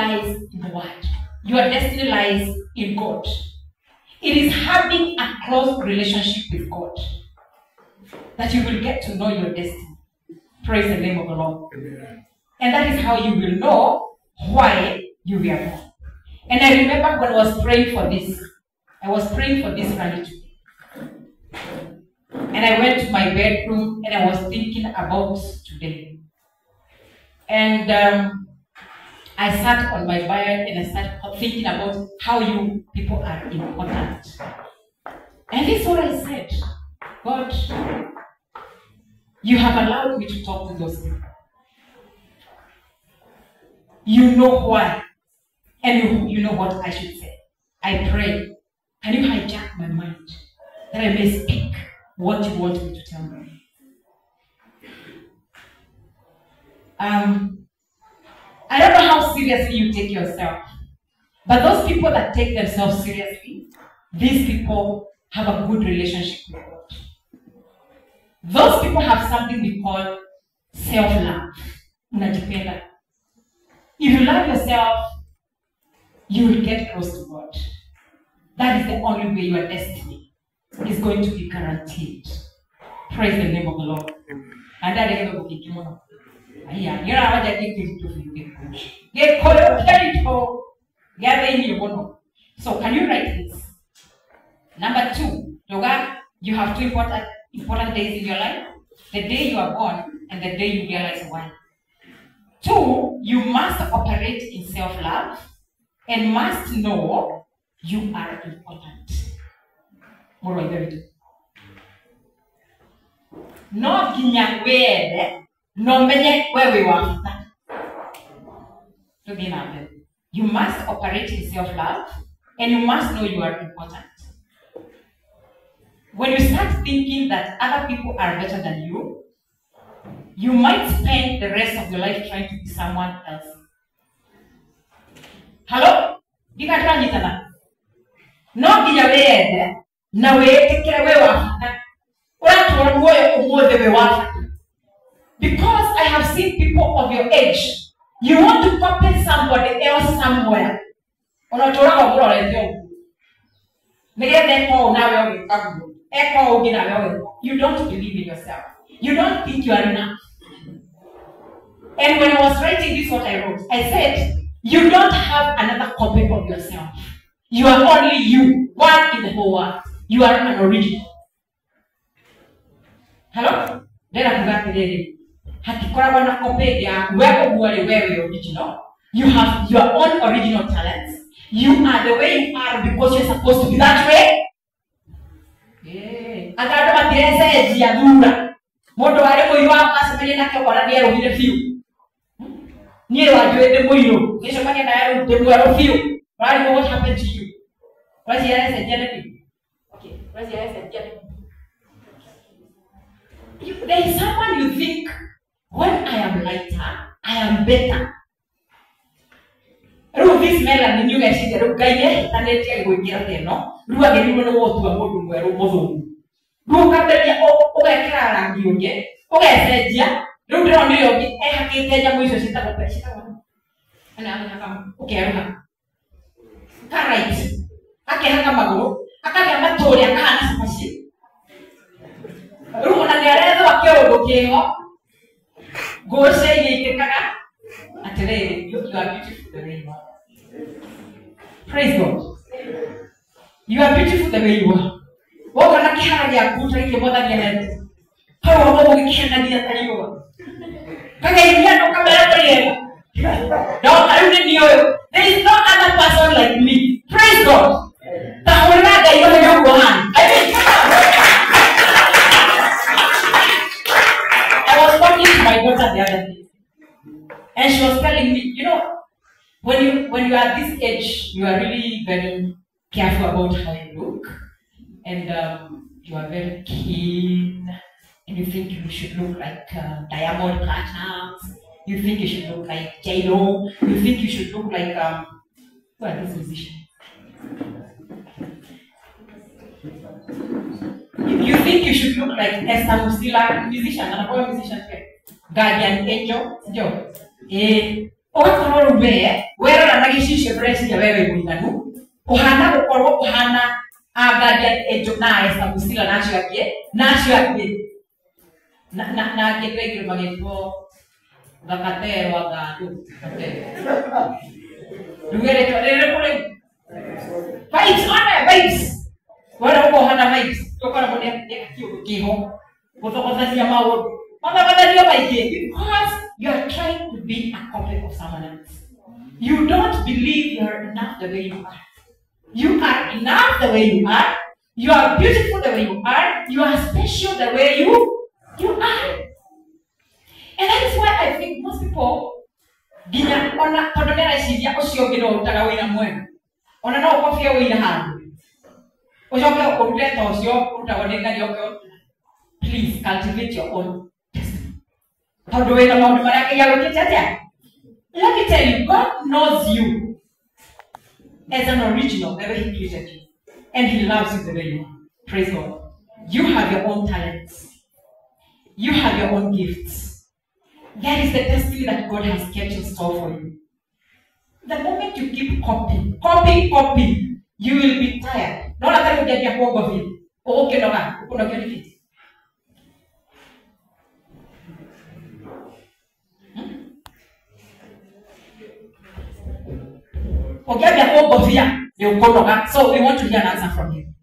lies in the Word. Your destiny lies in God. It is having a close relationship with God that you will get to know your destiny. Praise the name of the Lord. Amen. And that is how you will know why you were born. And I remember when I was praying for this, I was praying for this early today. And I went to my bedroom and I was thinking about today. And I sat on my bed and I started thinking about how you people are important. And this is what I said. God, you have allowed me to talk to those people. You know why. And you know what I should say. I pray. Can you hijack my mind that I may speak what you want me to tell me? I don't know how seriously you take yourself, but those people that take themselves seriously, these people have a good relationship with God. Those people have something we call self-love. Unajipenda. If you love yourself, you will get close to God. That is the only way your destiny is going to be guaranteed. Praise the name of the Lord. And that is the kimono. Yeah, you're not going to get so can you write this? Number 2, Yoga, you have 2 important days in your life. The day you are born and the day you realize why. 2, you must operate in self-love and must know you are important. Not ginyangwede. No menye where we were. To be numbered. You must operate in self-love and you must know you are important. When you start thinking that other people are better than you, you might spend the rest of your life trying to be someone else. Hello? You can't run it. No be aware. Now we take care of because I have seen people of your age, you want to copy somebody else somewhere. You don't believe in yourself. You don't think you are enough. And when I was writing this, what I wrote, I said, you don't have another copy of yourself. You are only you, one in the whole world. You are an original. Hello? Then I forgot today. You have your own original talents. You are the way you are because you're supposed to be that way. Yeah. What happened to you? What's your answer, Genevieve? Okay, what's your answer, Genevieve? There is someone you think, when I am lighter, I am better. This melanin, you guys see the guy, and they tell you, no? Do I get even know what to avoid where it was? Do come there, okay, Clara, you get. Okay, said, yeah. Don't tell me, okay, I can't tell you, sit up a and I'm okay. Right. I can't have a go. I can't have a toy, I can't have a ship. Runa the other go say, and today you are beautiful the way you are. Praise God. You are beautiful the way you are. What can I carry a good like your mother again? How we can tell you? Can I come back? No, I don't know. There is no other person like me. Praise God. I was talking to my daughter the other day, and she was telling me, you know, when you are at this age, you are really very careful about how you look, and you are very keen, and you think you should look like Diamond Platnumz. You think you should look like J-Lo. You think you should look like who are these musicians? You think you should look like Esther Musila, musician, and a musician, Guardian Angel, Joe. Where na gishisho fresh ya wewe muiganu uhana gukorwo uhana agadia ejo na esa musila nacio akie na kipegiro magitwo bakatero agadu Lugere to kule vibes on vibes wala uko hana vibes tokana mone kiho kutokozasia mawo mama ndio baike because you are trying to be a copy of someone else. You don't believe you are enough the way you are. You are enough the way you are. You are beautiful the way you are. You are special the way you are. And that is why I think most people ginya ona tondera ciria ucio ngiro utaga wina mwega. Ona no ukofia wina handu. Ucoke urute ta ucio utaga ndinga ndio. Please cultivate your own destiny. Tondu wina maundu maria kinya gukitete. Let me tell you, God knows you as an original, the way He created you. And He loves you the way you are. Praise God. You have your own talents. You have your own gifts. That is the destiny that God has kept in store for you. The moment you keep copying, you will be tired. Don't let them get your work of it. Okay, no. So we want to hear an answer from you.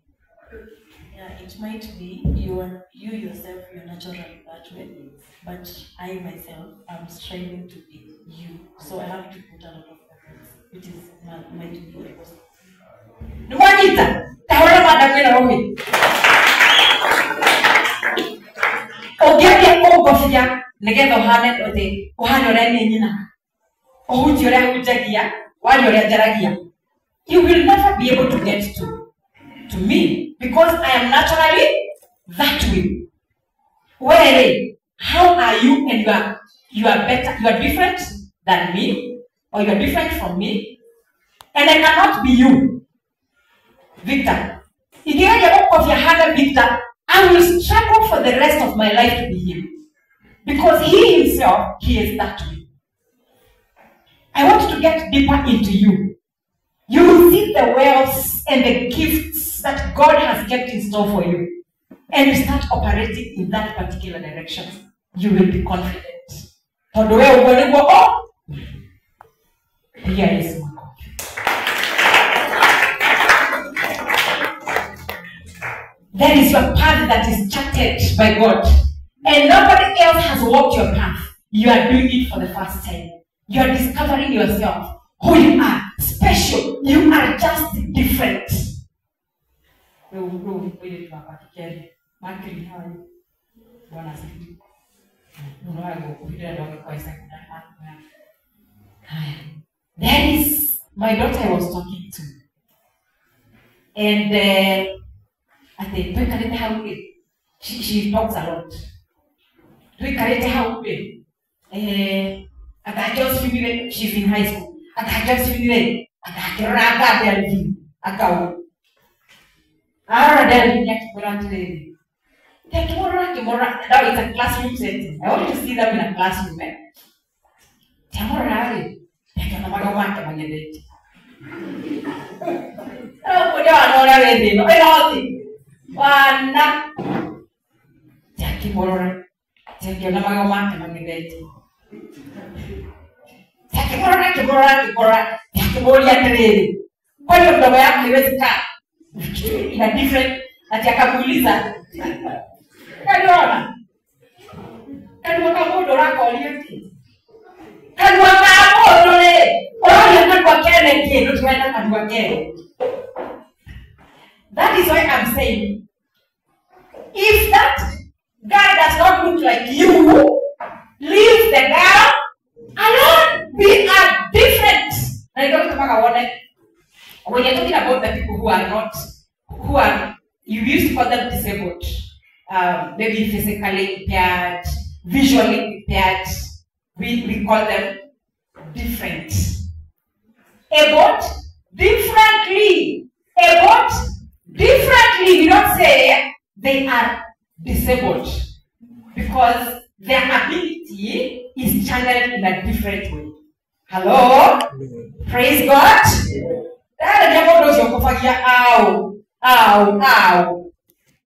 Yeah, it might be you yourself, you're naturally that way, but I myself am striving to be you. So I have to put a lot of effort, which is might be because. Nuanita, tahora madamena romi. Ogiabia ogofia, negeza ohane ote, ohane orene nyina. Ohuti ore hujagia, wali ore jaragia. You will never be able to get to me because I am naturally that way. Where how are you and you are better, you are different than me, or you are different from me, and I cannot be you. Victor. If you are of your hand, Victor, I will struggle for the rest of my life to be him. Because he himself, he is that way. I want to get deeper into you. You will see the wealth and the gifts that God has kept in store for you. And you start operating in that particular direction. You will be confident. For the way we're going to go, oh, here is my God. That is your path that is charted by God. And nobody else has walked your path. You are doing it for the first time. You are discovering yourself. Who you are. Special. You are just different. That is my daughter I was talking to. And I think she talks a lot. I just feel she's in high school. I just feel now it's a classroom setting. I want you to see them in a classroom. In a different atakakuuliza kaliona kaliwa kamodo rako alieti kaliwa kamodo le oya kaliwa kene kile tunaenda kaliwa kene. That is why I'm saying if that guy does not look like you, leave the girl alone. We are different. I don't know when you're talking about the people who are, you used to call them disabled, maybe physically impaired, visually impaired, we call them different. About differently. We don't say they are disabled because their ability is channeled in a different way. Hello? Praise God. That the devil knows you're ow.